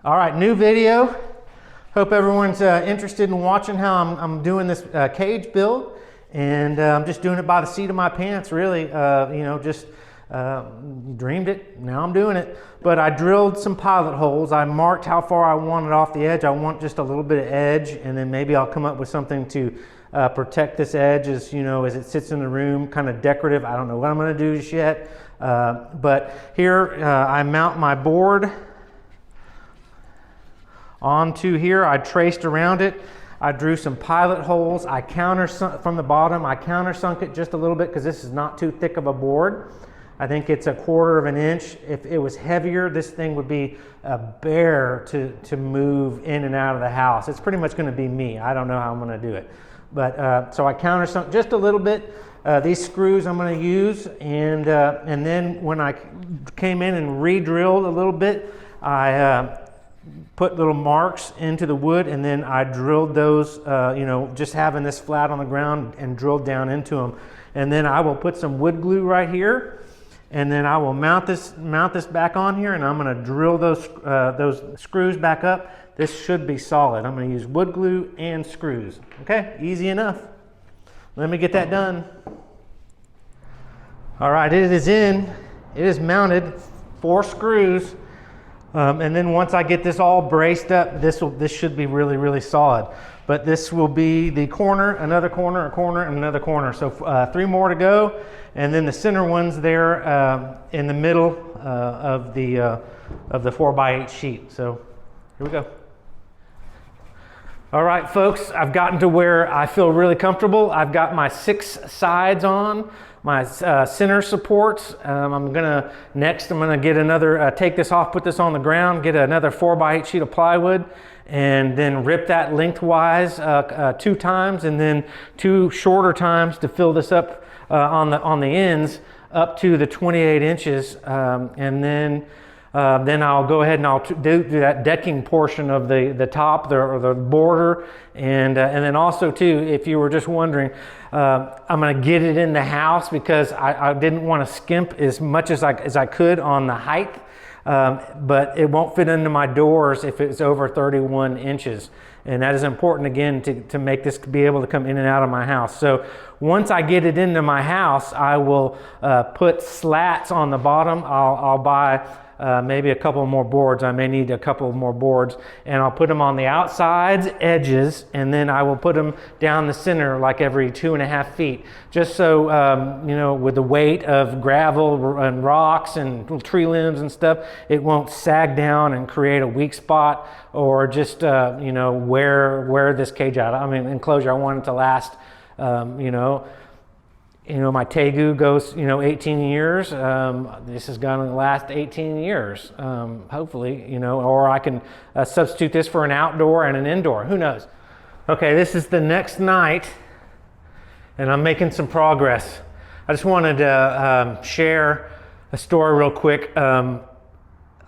All right, new video. Hope everyone's interested in watching how I'm doing this cage build, and I'm just doing it by the seat of my pants, really. Just dreamed it, now I'm doing it. But I drilled some pilot holes. I marked how far I want it off the edge. I want just a little bit of edge, and then maybe I'll come up with something to protect this edge as it sits in the room, kind of decorative. I don't know what I'm gonna do just yet. But here I mount my board onto here. I traced around it. I drew some pilot holes. I countersunk from the bottom. I countersunk it just a little bit because this is not too thick of a board. I think it's 1/4 of an inch. If it was heavier, this thing would be a bear to move in and out of the house. It's pretty much going to be me. I don't know how I'm going to do it. But so I countersunk just a little bit. These screws I'm going to use, and then when I came in and re-drilled a little bit, I put little marks into the wood, and then I drilled those, just having this flat on the ground, and drilled down into them. And then I will put some wood glue right here, and then I will mount this back on here, and I'm going to drill those screws back up. This should be solid. I'm going to use wood glue and screws. Okay, easy enough. Let me get that done. All right, it is in. It is mounted, 4 screws. And then once I get this all braced up, this should be really, really solid. But this will be the corner, another corner, a corner, and another corner. So 3 more to go, and then the center one's there in the middle of the 4x8 sheet. So here we go. All right, folks, I've gotten to where I feel really comfortable. I've got my 6 sides on, my center supports. I'm gonna get another, take this off, put this on the ground, get another 4x8 sheet of plywood, and then rip that lengthwise 2 times, and then 2 shorter times to fill this up on the ends up to the 28 inches, and then I'll go ahead and I'll do that decking portion of the top, the border, and then also too, if you were just wondering, I'm going to get it in the house because I didn't want to skimp as much as I could on the height, but it won't fit into my doors if it's over 31 inches. And that is important, again, to make this be able to come in and out of my house. So once I get it into my house, I will put slats on the bottom. I'll buy maybe a couple more boards. I may need a couple more boards, and I'll put them on the outsides, edges, and then I will put them down the center like every 2.5 feet, just so with the weight of gravel and rocks and tree limbs and stuff, it won't sag down and create a weak spot, or just wear this cage out. I mean, enclosure, I want it to last my Tegu goes, 18 years. This is going to last 18 years, hopefully, or I can substitute this for an outdoor and an indoor. Who knows? Okay, this is the next night, and I'm making some progress. I just wanted to share a story real quick.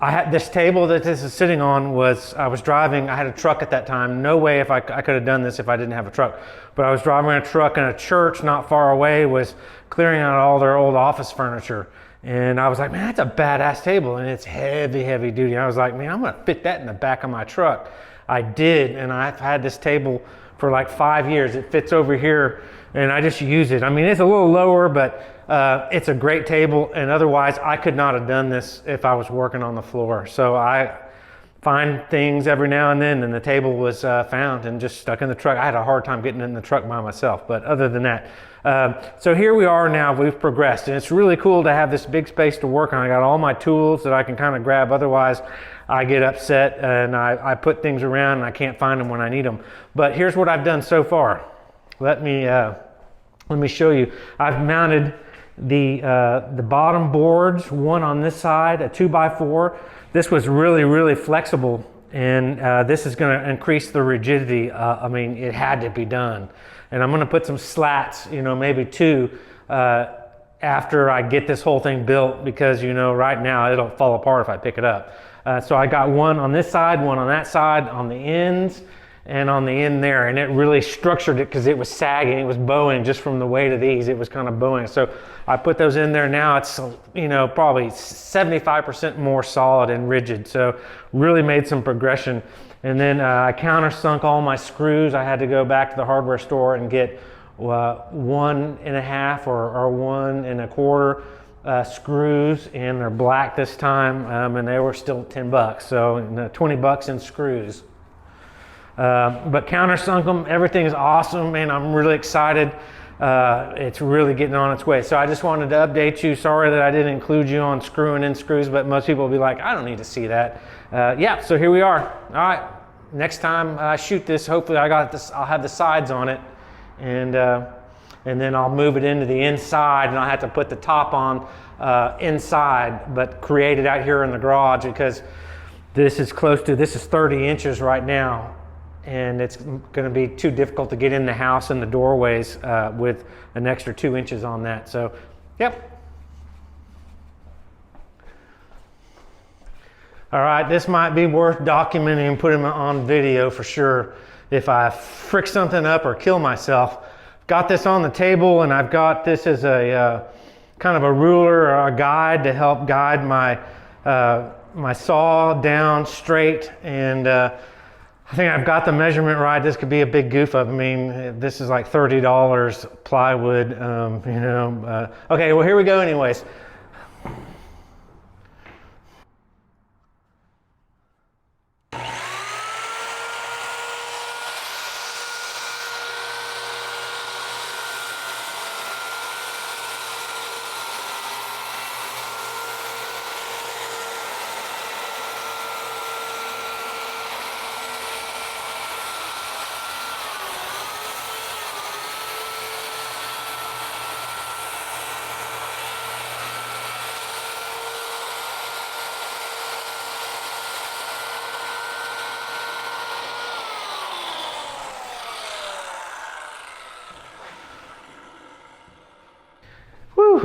I had this table that this is sitting on I was driving, I had a truck at that time. No way if I could have done this if I didn't have a truck. But I was driving a truck, and a church not far away was clearing out all their old office furniture. And I was like, man, that's a badass table, and it's heavy, heavy duty. I was like, man, I'm gonna fit that in the back of my truck. I did, and I've had this table for like 5 years. It fits over here, and I just use it. I mean, it's a little lower, but it's a great table, and otherwise I could not have done this if I was working on the floor. So I find things every now and then, and the table was found and just stuck in the truck. I had a hard time getting it in the truck by myself, but other than that. So here we are now, we've progressed, and it's really cool to have this big space to work on. I got all my tools that I can kind of grab, otherwise I get upset and I put things around and I can't find them when I need them. But here's what I've done so far. Let me show you. I've mounted the bottom boards, one on this side, a 2x4. This was really, really flexible, and this is going to increase the rigidity. I mean, it had to be done. And I'm going to put some slats, maybe 2, after I get this whole thing built, because right now it'll fall apart if I pick it up. So I got one on this side, one on that side, on the ends, and on the end there, and it really structured it because it was sagging, it was bowing just from the weight of these, it was kind of bowing. So I put those in there. Now it's, you know, probably 75% more solid and rigid. So really made some progression. And then I countersunk all my screws. I had to go back to the hardware store and get 1.5 or 1.25 screws, and they're black this time, and they were still 10 bucks. So 20 bucks in screws. But countersunk them, everything is awesome, and I'm really excited. It's really getting on its way. So I just wanted to update you. Sorry that I didn't include you on screwing in screws, but most people will be like, I don't need to see that. Yeah, so here we are. All right, next time I shoot this, hopefully I got this, I'll have the sides on it, and then I'll move it into the inside, and I'll have to put the top on inside, but create it out here in the garage, because this is 30 inches right now, and it's going to be too difficult to get in the house and the doorways with an extra 2 inches on that. So, yep. All right, this might be worth documenting and putting on video for sure if I frick something up or kill myself. Got this on the table, and I've got this as a kind of a ruler or a guide to help guide my my saw down straight, and I think I've got the measurement right. This could be a big goof up. I mean, this is like $30 plywood, you know. Okay, well, here we go anyways.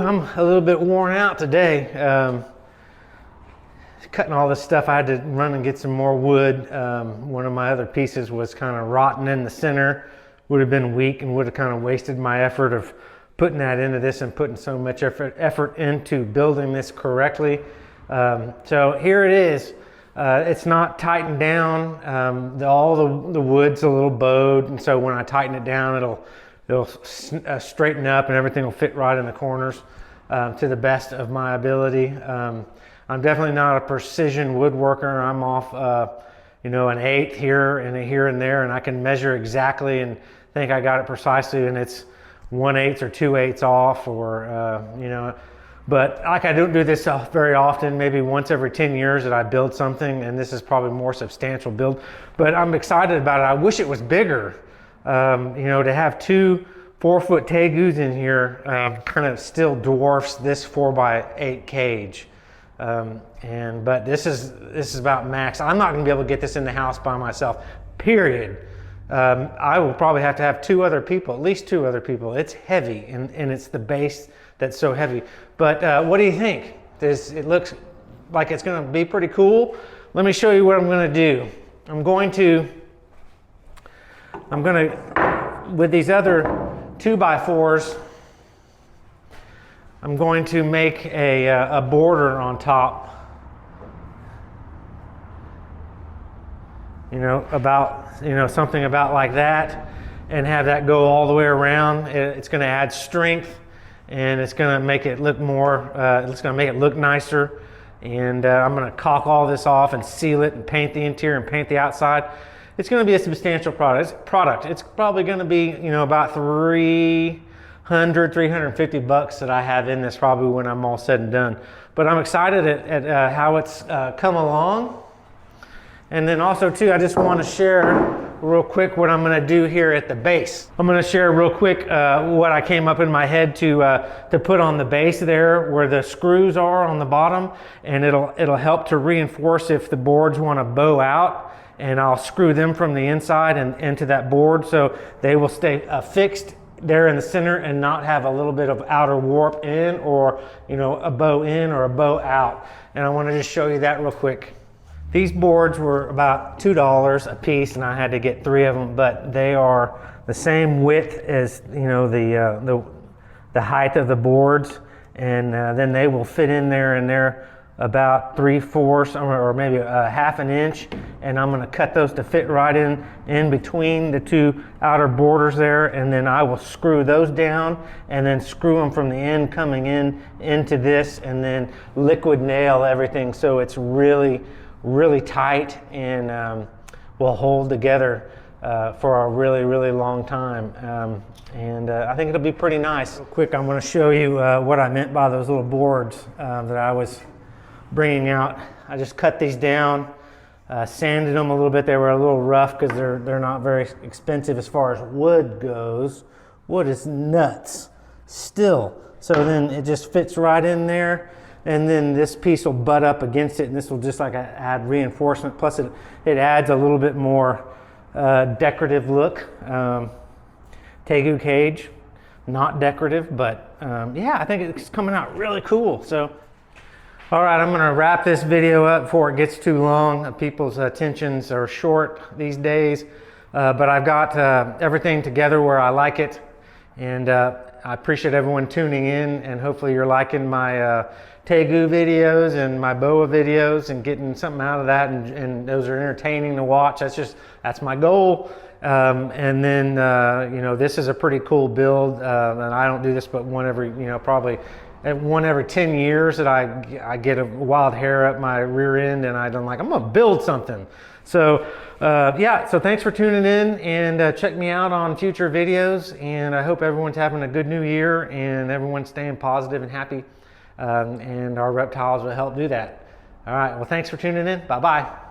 I'm a little bit worn out today. Cutting all this stuff, I had to run and get some more wood. One of my other pieces was kind of rotten in the center, would have been weak, and would have kind of wasted my effort of putting that into this and putting so much effort into building this correctly. So here it is. It's not tightened down. All the wood's a little bowed, and so when I tighten it down, it'll straighten up, and everything will fit right in the corners to the best of my ability. I'm definitely not a precision woodworker. I'm off, you know, an eighth here and there, and I can measure exactly and think I got it precisely, and it's 1/8 or 2/8 off, or you know. But like, I don't do this very often. Maybe once every 10 years that I build something, and this is probably a more substantial build. But I'm excited about it. I wish it was bigger. You know, to have 2 4-foot Tegus in here kind of still dwarfs this 4x8 cage. But this is about max. I'm not going to be able to get this in the house by myself, period. I will probably have to have 2 other people, at least 2 other people. It's heavy, and it's the base that's so heavy. But what do you think? It looks like it's going to be pretty cool. Let me show you what I'm going to do. I'm going to, with these other 2x4s, I'm going to make a border on top. You know, something about like that, and have that go all the way around. It's going to add strength, and it's going to make it look more, it's going to make it look nicer. And I'm going to caulk all this off and seal it and paint the interior and paint the outside. It's going to be a substantial product. It's probably going to be, you know, about $350 that I have in this probably when I'm all said and done. But I'm excited at how it's come along. And then also too, I just want to share real quick what I'm going to do here at the base. I'm going to share real quick what I came up in my head to put on the base there where the screws are on the bottom, and it'll help to reinforce if the boards want to bow out. And I'll screw them from the inside and into that board, so they will stay fixed there in the center and not have a little bit of outer warp in, or, you know, a bow in or a bow out. And I want to just show you that real quick. These boards were about $2 a piece, and I had to get 3 of them, but they are the same width as, you know, the height of the boards, and then they will fit in there, and they're about 3/4 or maybe a half an inch, and I'm going to cut those to fit right in between the 2 outer borders there, and then I will screw those down and then screw them from the end coming into this, and then liquid nail everything so it's really tight and will hold together for a really long time. I think it'll be pretty nice. Real quick, I'm going to show you what I meant by those little boards that I was bringing out. I just cut these down, sanded them a little bit. They were a little rough because they're not very expensive as far as wood goes. Wood is nuts still. So then it just fits right in there, and then this piece will butt up against it, and this will just like add reinforcement. Plus it adds a little bit more decorative look. Tegu cage, not decorative, but yeah, I think it's coming out really cool. So all right, I'm going to wrap this video up before it gets too long. People's attentions are short these days, but I've got everything together where I like it, and I appreciate everyone tuning in, and hopefully you're liking my Tegu videos and my boa videos and getting something out of that, and those are entertaining to watch. That's my goal. And then you know, this is a pretty cool build, and I don't do this but one every, you know, probably one every 10 years that I get a wild hair up my rear end, and I'm like, I'm gonna build something. So yeah, so thanks for tuning in, and check me out on future videos, and I hope everyone's having a good new year and everyone's staying positive and happy, and our reptiles will help do that. All right, well, thanks for tuning in. Bye-bye.